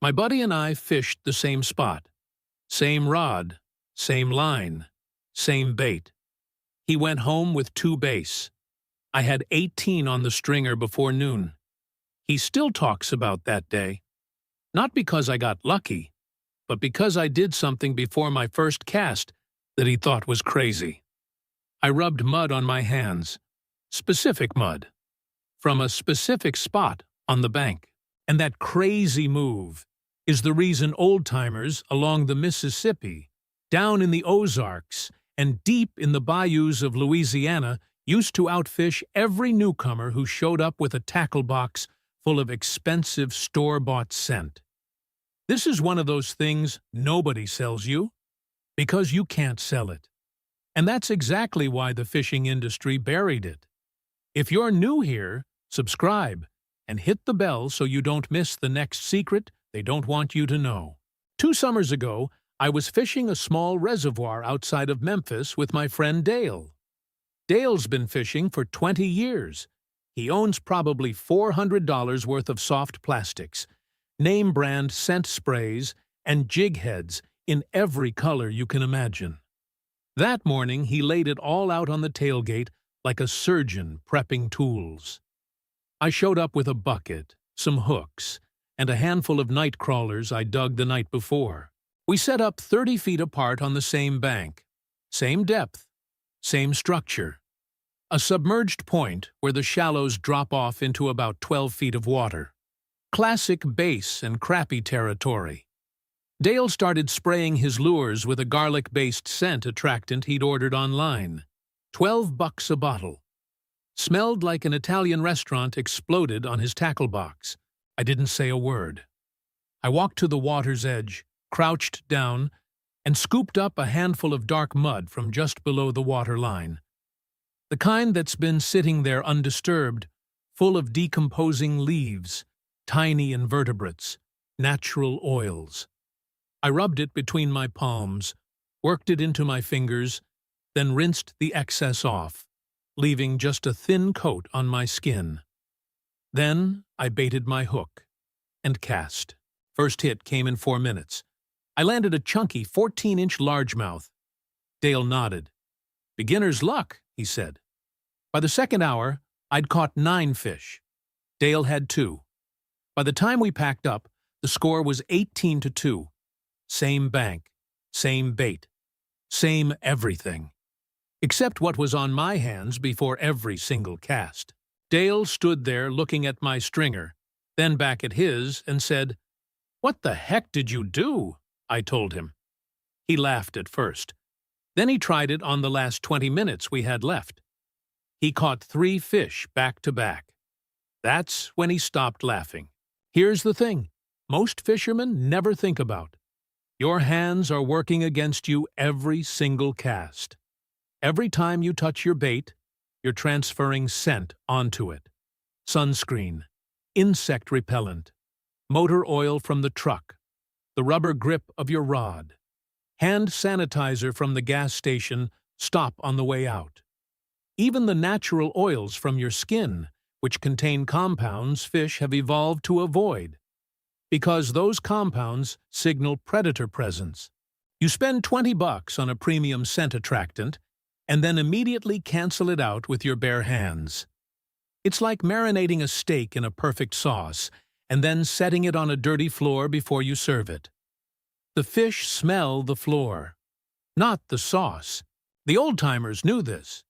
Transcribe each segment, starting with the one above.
My buddy and I fished the same spot. Same rod, same line, same bait. He went home with 2 bass. I had 18 on the stringer before noon. He still talks about that day. Not because I got lucky, but because I did something before my first cast that he thought was crazy. I rubbed mud on my hands. Specific mud. From a specific spot on the bank. And that crazy move is the reason old-timers along the Mississippi, down in the Ozarks, and deep in the bayous of Louisiana used to outfish every newcomer who showed up with a tackle box full of expensive store-bought scent. This is one of those things nobody sells you, because you can't sell it. And that's exactly why the fishing industry buried it. If you're new here, subscribe and hit the bell so you don't miss the next secret they don't want you to know. 2 summers ago, I was fishing a small reservoir outside of Memphis with my friend Dale. Dale's been fishing for 20 years. He owns probably $400 worth of soft plastics, name-brand scent sprays, and jig heads in every color you can imagine. That morning, he laid it all out on the tailgate like a surgeon prepping tools. I showed up with a bucket, some hooks, and a handful of night crawlers I dug the night before. We set up 30 feet apart on the same bank, same depth, same structure. A submerged point where the shallows drop off into about 12 feet of water. Classic bass and crappie territory. Dale started spraying his lures with a garlic-based scent attractant he'd ordered online. $12 a bottle. Smelled like an Italian restaurant exploded on his tackle box. I didn't say a word. I walked to the water's edge, crouched down, and scooped up a handful of dark mud from just below the water line. The kind that's been sitting there undisturbed, full of decomposing leaves, tiny invertebrates, natural oils. I rubbed it between my palms, worked it into my fingers, then rinsed the excess off, leaving just a thin coat on my skin. Then I baited my hook and cast. First hit came in 4 minutes. I landed a chunky 14-inch largemouth. Dale nodded. "Beginner's luck," he said. By the second hour, I'd caught 9 fish. Dale had 2. By the time we packed up, the score was 18-2. Same bank, same bait, same everything. Except what was on my hands before every single cast. Dale stood there looking at my stringer, then back at his, and said, "What the heck did you do?" I told him. He laughed at first. Then he tried it on the last 20 minutes we had left. He caught 3 fish back to back. That's when he stopped laughing. Here's the thing most fishermen never think about. Your hands are working against you every single cast. Every time you touch your bait, you're transferring scent onto it. Sunscreen, insect repellent, motor oil from the truck, the rubber grip of your rod, hand sanitizer from the gas station, stop on the way out. Even the natural oils from your skin, which contain compounds fish have evolved to avoid, because those compounds signal predator presence. You spend $20 on a premium scent attractant, and then immediately cancel it out with your bare hands. It's like marinating a steak in a perfect sauce, and then setting it on a dirty floor before you serve it. The fish smell the floor, not the sauce. The old-timers knew this.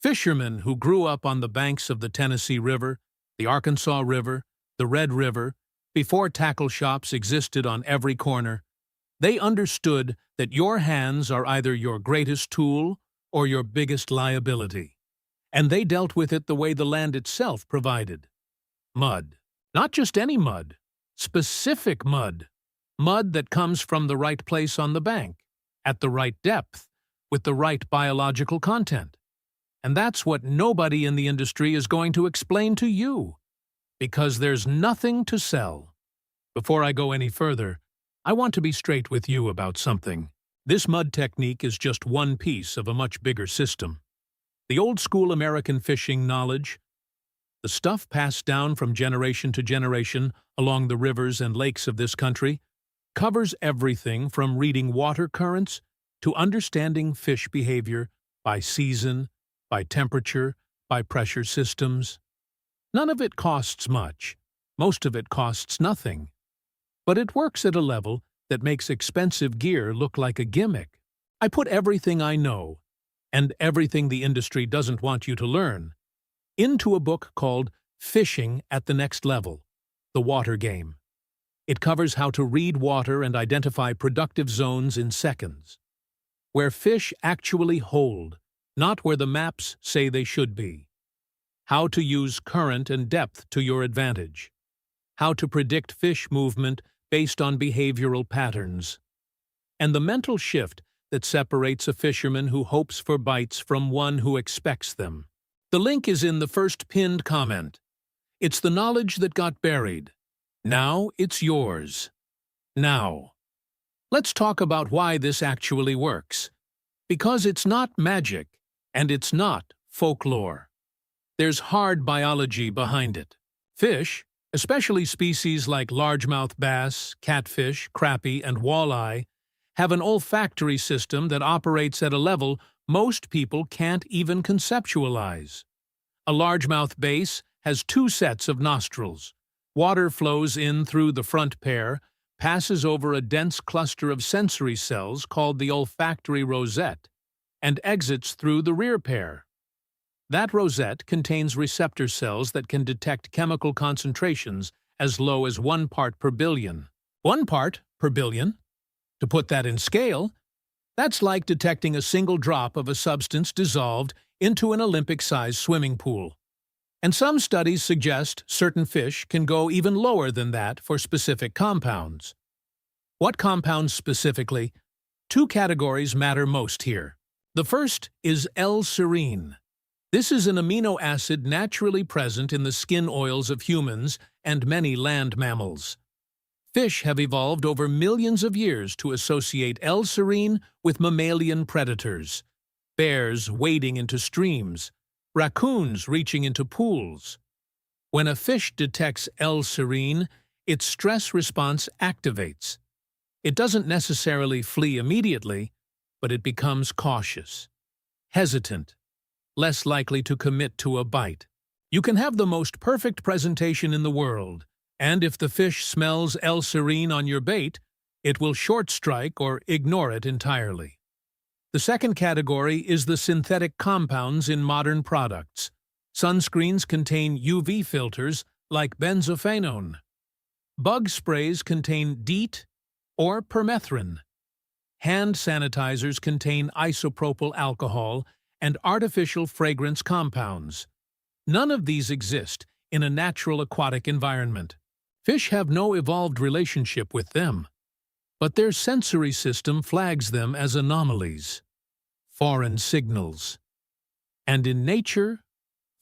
Fishermen who grew up on the banks of the Tennessee River, the Arkansas River, the Red River, before tackle shops existed on every corner, they understood that your hands are either your greatest tool or your biggest liability. And they dealt with it the way the land itself provided. Mud. Not just any mud. Specific mud. Mud that comes from the right place on the bank, at the right depth, with the right biological content. And that's what nobody in the industry is going to explain to you, because there's nothing to sell. Before I go any further, I want to be straight with you about something. This mud technique is just one piece of a much bigger system. The old-school American fishing knowledge, The stuff passed down from generation to generation along the rivers and lakes of this country covers everything from reading water currents to understanding fish behavior by season, by temperature, by pressure systems. None of it costs much. Most of it costs nothing. But it works at a level that makes expensive gear look like a gimmick. I put everything I know, and everything the industry doesn't want you to learn, into a book called Fishing at the Next Level, The Water Game. It covers how to read water and identify productive zones in seconds, where fish actually hold, not where the maps say they should be. How to use current and depth to your advantage. How to predict fish movement based on behavioral patterns. And the mental shift that separates a fisherman who hopes for bites from one who expects them. The link is in the first pinned comment. It's the knowledge that got buried. Now it's yours. Now, let's talk about why this actually works. Because it's not magic, and it's not folklore. There's hard biology behind it. Fish, especially species like largemouth bass, catfish, crappie, and walleye, have an olfactory system that operates at a level most people can't even conceptualize. A largemouth bass has 2 sets of nostrils. Water flows in through the front pair, passes over a dense cluster of sensory cells called the olfactory rosette, and exits through the rear pair. That rosette contains receptor cells that can detect chemical concentrations as low as 1 part per billion. 1 part per billion? To put that in scale, that's like detecting a single drop of a substance dissolved into an Olympic-sized swimming pool. And some studies suggest certain fish can go even lower than that for specific compounds. What compounds specifically? 2 categories matter most here. The first is L-serine. This is an amino acid naturally present in the skin oils of humans and many land mammals. Fish have evolved over millions of years to associate L-serine with mammalian predators. Bears wading into streams, raccoons reaching into pools. When a fish detects L-serine, its stress response activates. It doesn't necessarily flee immediately, but it becomes cautious, hesitant, less likely to commit to a bite. You can have the most perfect presentation in the world, and if the fish smells L-serine on your bait, it will short strike or ignore it entirely. The second category is the synthetic compounds in modern products. Sunscreens contain UV filters like benzophenone. Bug sprays contain DEET or permethrin. Hand sanitizers contain isopropyl alcohol and artificial fragrance compounds. None of these exist in a natural aquatic environment. Fish have no evolved relationship with them, but their sensory system flags them as anomalies, foreign signals. And in nature,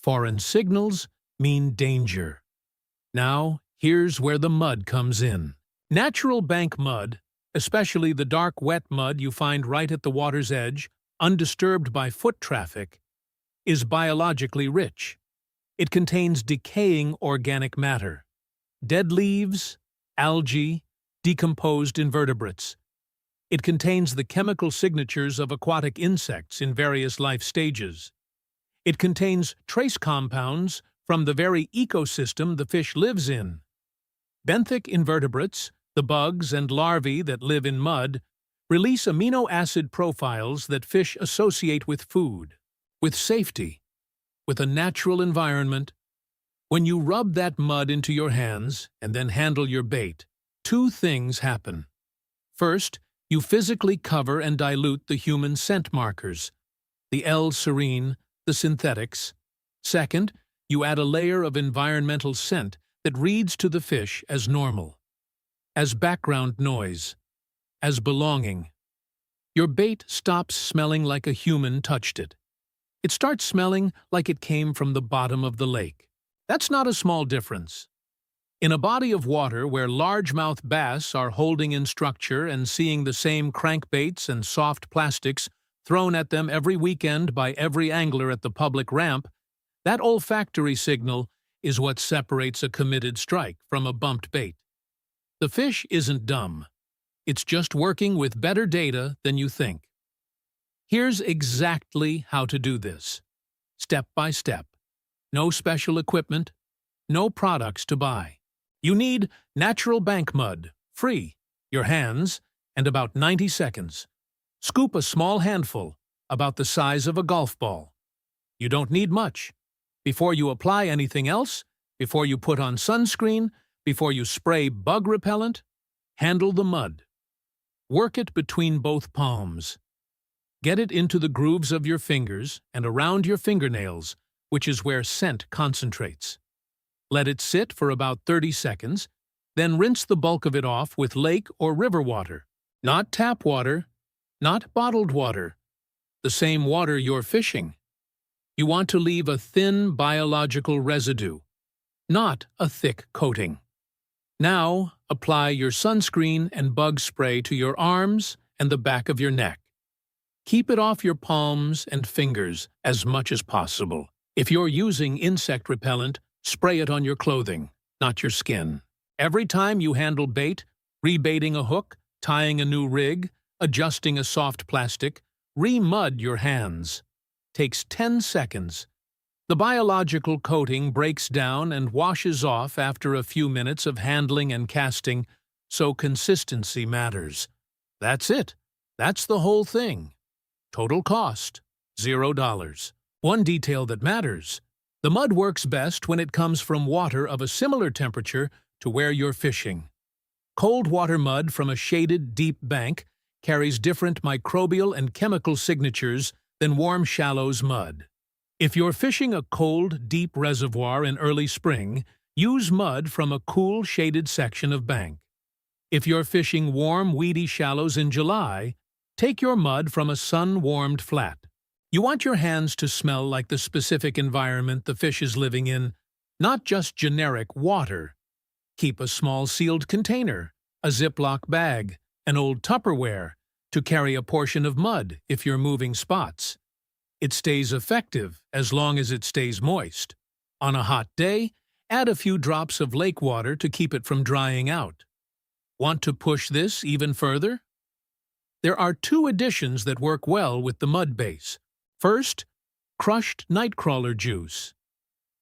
foreign signals mean danger. Now, here's where the mud comes in. Natural bank mud, especially the dark wet mud you find right at the water's edge, undisturbed by foot traffic, is biologically rich. It contains decaying organic matter, dead leaves, algae, decomposed invertebrates. It contains the chemical signatures of aquatic insects in various life stages. It contains trace compounds from the very ecosystem the fish lives in. Benthic invertebrates, the bugs and larvae that live in mud, release amino acid profiles that fish associate with food, with safety, with a natural environment. When you rub that mud into your hands and then handle your bait, 2 things happen. First, you physically cover and dilute the human scent markers, the L-serine, the synthetics. Second, you add a layer of environmental scent that reads to the fish as normal, as background noise, as belonging. Your bait stops smelling like a human touched it. It starts smelling like it came from the bottom of the lake. That's not a small difference. In a body of water where largemouth bass are holding in structure and seeing the same crankbaits and soft plastics thrown at them every weekend by every angler at the public ramp, that olfactory signal is what separates a committed strike from a bumped bait. The fish isn't dumb. It's just working with better data than you think. Here's exactly how to do this. Step by step. No special equipment, no products to buy. You need natural bank mud, free, your hands, and about 90 seconds. Scoop a small handful, about the size of a golf ball. You don't need much. Before you apply anything else, before you put on sunscreen, before you spray bug repellent, handle the mud. Work it between both palms. Get it into the grooves of your fingers and around your fingernails, which is where scent concentrates. Let it sit for about 30 seconds, then rinse the bulk of it off with lake or river water. Not tap water, not bottled water, the same water you're fishing. You want to leave a thin biological residue, not a thick coating. Now, apply your sunscreen and bug spray to your arms and the back of your neck. Keep it off your palms and fingers as much as possible. If you're using insect repellent, spray it on your clothing, not your skin. Every time you handle bait, rebaiting a hook, tying a new rig, adjusting a soft plastic, re-mud your hands. Takes 10 seconds. The biological coating breaks down and washes off after a few minutes of handling and casting, so consistency matters. That's it. That's the whole thing. Total cost, $0. One detail that matters. The mud works best when it comes from water of a similar temperature to where you're fishing. Cold water mud from a shaded, deep bank carries different microbial and chemical signatures than warm shallows mud. If you're fishing a cold, deep reservoir in early spring, use mud from a cool, shaded section of bank. If you're fishing warm, weedy shallows in July, take your mud from a sun-warmed flat. You want your hands to smell like the specific environment the fish is living in, not just generic water. Keep a small sealed container, a Ziploc bag, an old Tupperware, to carry a portion of mud if you're moving spots. It stays effective as long as it stays moist. On a hot day, add a few drops of lake water to keep it from drying out. Want to push this even further? There are two additions that work well with the mud base. First, crushed nightcrawler juice.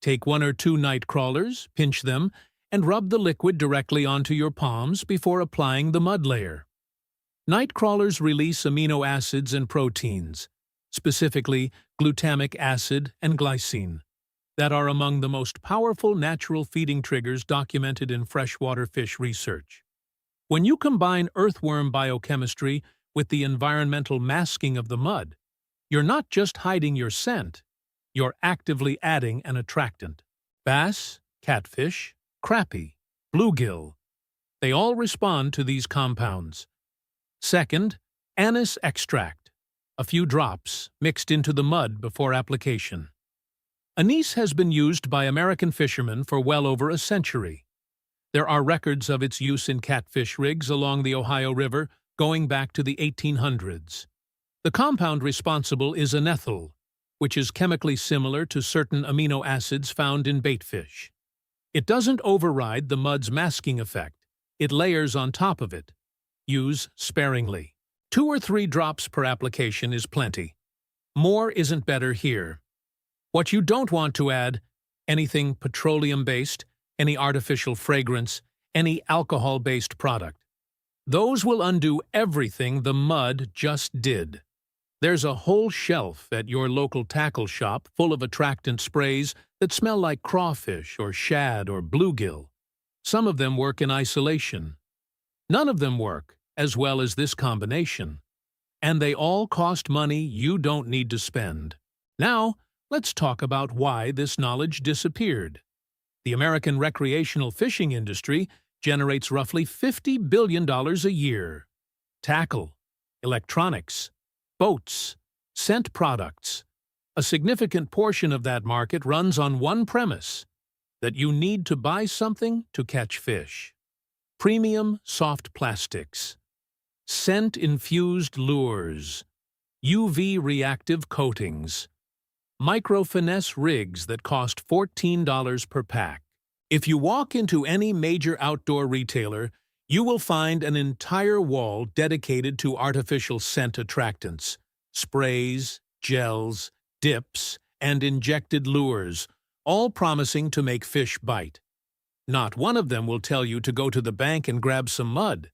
Take 1 or 2 nightcrawlers, pinch them, and rub the liquid directly onto your palms before applying the mud layer. Nightcrawlers release amino acids and proteins, specifically glutamic acid and glycine, that are among the most powerful natural feeding triggers documented in freshwater fish research. When you combine earthworm biochemistry with the environmental masking of the mud, you're not just hiding your scent, you're actively adding an attractant. Bass, catfish, crappie, bluegill, they all respond to these compounds. Second, anise extract, a few drops mixed into the mud before application. Anise has been used by American fishermen for well over a century. There are records of its use in catfish rigs along the Ohio River going back to the 1800s. The compound responsible is anethyl, which is chemically similar to certain amino acids found in baitfish. It doesn't override the mud's masking effect. It layers on top of it. Use sparingly. 2 or 3 drops per application is plenty. More isn't better here. What you don't want to add, anything petroleum-based, any artificial fragrance, any alcohol-based product. Those will undo everything the mud just did. There's a whole shelf at your local tackle shop full of attractant sprays that smell like crawfish or shad or bluegill. Some of them work in isolation. None of them work as well as this combination. And they all cost money you don't need to spend. Now, let's talk about why this knowledge disappeared. The American recreational fishing industry generates roughly $50 billion a year. Tackle, electronics, boats, scent products. A significant portion of that market runs on one premise: that you need to buy something to catch fish. Premium soft plastics, scent-infused lures, UV-reactive coatings, micro-finesse rigs that cost $14 per pack. If you walk into any major outdoor retailer, you will find an entire wall dedicated to artificial scent attractants, sprays, gels, dips, and injected lures, all promising to make fish bite. Not one of them will tell you to go to the bank and grab some mud,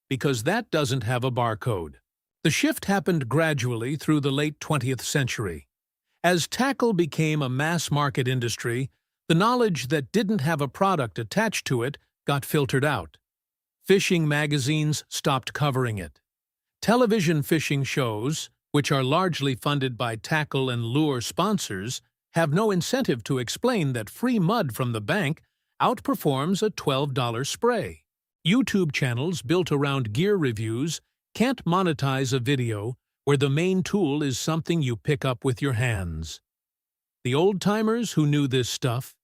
because that doesn't have a barcode. The shift happened gradually through the late 20th century. As tackle became a mass-market industry, the knowledge that didn't have a product attached to it got filtered out. Fishing magazines stopped covering it. Television fishing shows, which are largely funded by tackle and lure sponsors, have no incentive to explain that free mud from the bank outperforms a $12 spray. YouTube channels built around gear reviews can't monetize a video where the main tool is something you pick up with your hands. The old-timers who knew this stuff,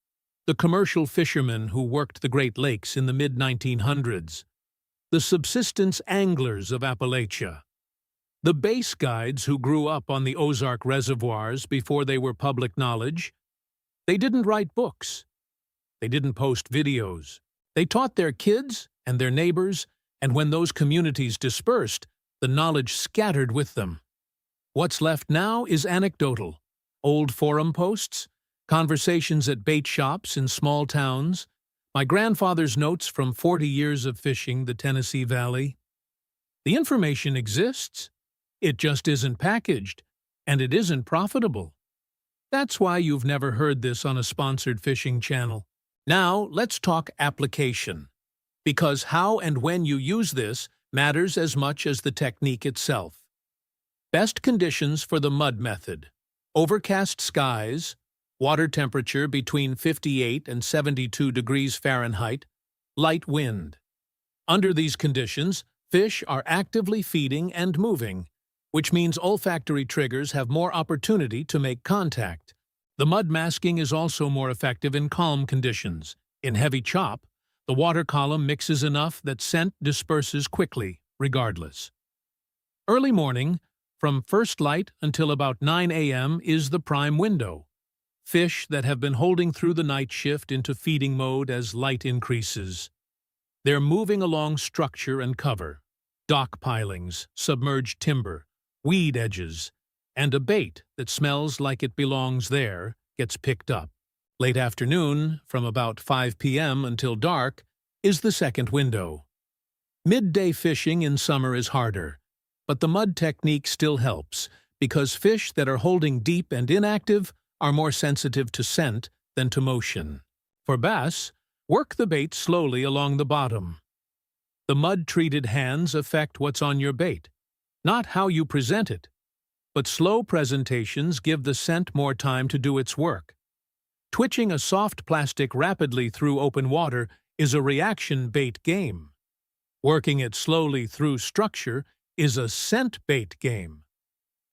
the commercial fishermen who worked the Great Lakes in the mid-1900s, the subsistence anglers of Appalachia, the base guides who grew up on the Ozark reservoirs before they were public knowledge, they didn't write books. They didn't post videos. They taught their kids and their neighbors, and when those communities dispersed, the knowledge scattered with them. What's left now is anecdotal. Old forum posts, conversations at bait shops in small towns, my grandfather's notes from 40 years of fishing the Tennessee Valley. The information exists. It just isn't packaged, and it isn't profitable. That's why you've never heard this on a sponsored fishing channel. Now, let's talk application, because how and when you use this matters as much as the technique itself. Best conditions for the mud method: overcast skies, water temperature between 58 and 72 degrees Fahrenheit, light wind. Under these conditions, fish are actively feeding and moving, which means olfactory triggers have more opportunity to make contact. The mud masking is also more effective in calm conditions. In heavy chop, the water column mixes enough that scent disperses quickly, regardless. Early morning, from first light until about 9 a.m. is the prime window. Fish that have been holding through the night shift into feeding mode as light increases. They're moving along structure and cover, dock pilings, submerged timber, weed edges, and a bait that smells like it belongs there gets picked up. Late afternoon, from about 5 p.m. until dark, is the second window. Midday fishing in summer is harder, but the mud technique still helps because fish that are holding deep and inactive are more sensitive to scent than to motion. For bass, work the bait slowly along the bottom. The mud-treated hands affect what's on your bait, not how you present it. But slow presentations give the scent more time to do its work. Twitching a soft plastic rapidly through open water is a reaction bait game. Working it slowly through structure is a scent bait game.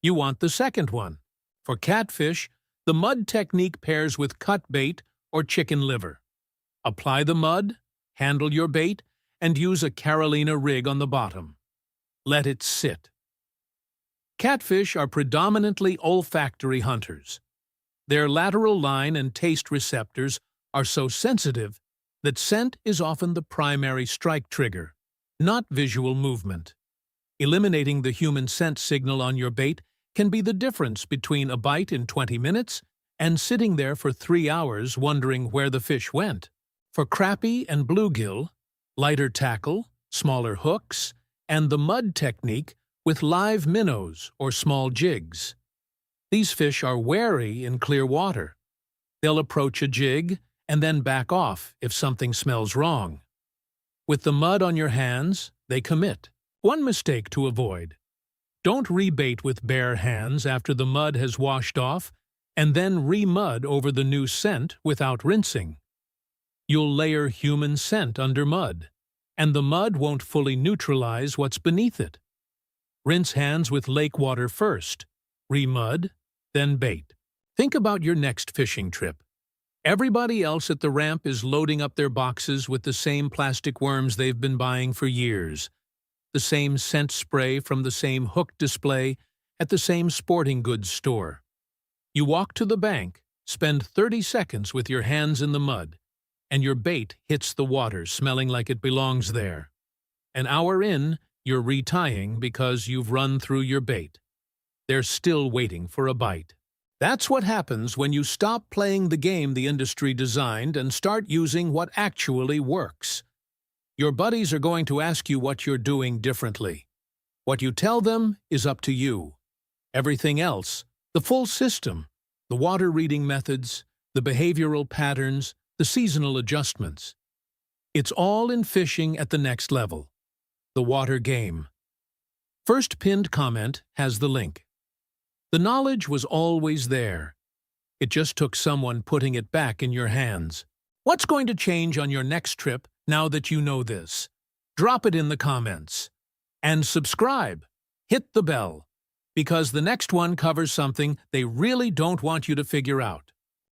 You want the second one. For catfish, the mud technique pairs with cut bait or chicken liver. Apply the mud, handle your bait, and use a Carolina rig on the bottom. Let it sit. Catfish are predominantly olfactory hunters. Their lateral line and taste receptors are so sensitive that scent is often the primary strike trigger, not visual movement. Eliminating the human scent signal on your bait can be the difference between a bite in 20 minutes and sitting there for 3 hours wondering where the fish went. For crappie and bluegill, lighter tackle, smaller hooks, and the mud technique with live minnows or small jigs. These fish are wary in clear water. They'll approach a jig and then back off if something smells wrong. With the mud on your hands, they commit. One mistake to avoid: don't rebait with bare hands after the mud has washed off and then re-mud over the new scent without rinsing. You'll layer human scent under mud, and the mud won't fully neutralize what's beneath it. Rinse hands with lake water first, re-mud, then bait. Think about your next fishing trip. Everybody else at the ramp is loading up their boxes with the same plastic worms they've been buying for years, the same scent spray from the same hook display at the same sporting goods store. You walk to the bank, spend 30 seconds with your hands in the mud, and your bait hits the water smelling like it belongs there. An hour in, you're retying because you've run through your bait. They're still waiting for a bite. That's what happens when you stop playing the game the industry designed and start using what actually works. Your buddies are going to ask you what you're doing differently. What you tell them is up to you. Everything else, the full system, the water reading methods, the behavioral patterns, the seasonal adjustments. It's all in fishing at the next level. The water game. First pinned comment has the link. The knowledge was always there. It just took someone putting it back in your hands. What's going to change on your next trip now that you know this? Drop it in the comments. And subscribe. Hit the bell. Because the next one covers something they really don't want you to figure out.